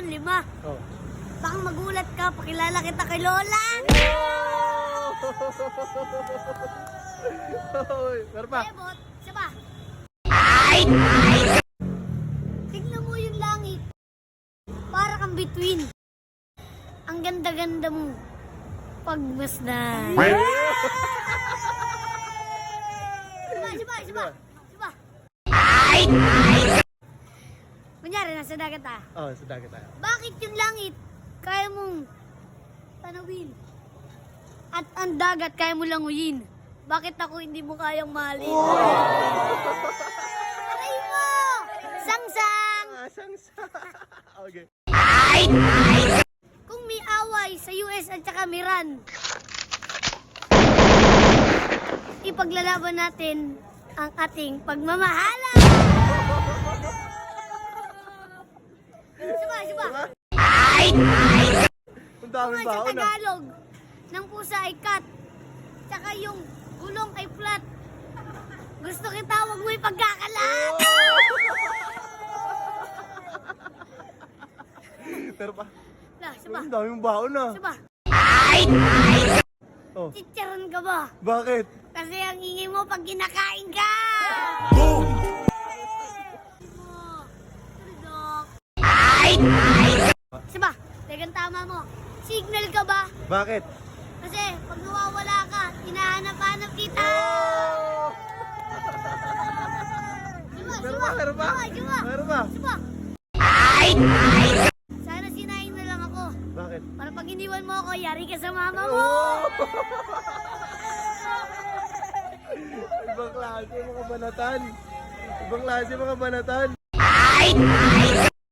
ngayon, 5. Oh. Baka magulat ka, pakilala kita kay Lola. Hoy, meron pa. Bot, isa pa. Tignan mo yung langit. Para kang bituin. Ang ganda-ganda mo. Pagmasdan. Isa pa. Kunyari, nasa dagat Oh, sa dagat tayo. Bakit yung langit kaya mong tanawin? At ang dagat kaya mo languyin? Bakit ako hindi mo kayang mahalin? Aray mo! Sang-sang! Okay. Kung may away sa US at saka Iran, ipaglalaban natin ang ating pagmamahalan! Isa pa. Ang daming Kung sa baon ah. Tagalog, ng pusa ay cut, tsaka yung gulong ay flat. Gusto kita, wag mo ipagkakalat! Pero pa. Isa pa. Ang daming baon ah. Isa pa. Oh. Chicharon ka ba? Bakit? Kasi ang ingay mo pag kinakain ka! Boom! Isa pa. Tegang tama mo. Signal ka ba? Bakit? Kasi pag nawawala ka, hinahanap-hanap kita! Meron pa? Isa pa. Meron pa? Isa pa. Sana sinayin na lang ako. Bakit? Para pag iniwan mo ako, yari ka sa mama mo! Ibang klase mga banatan.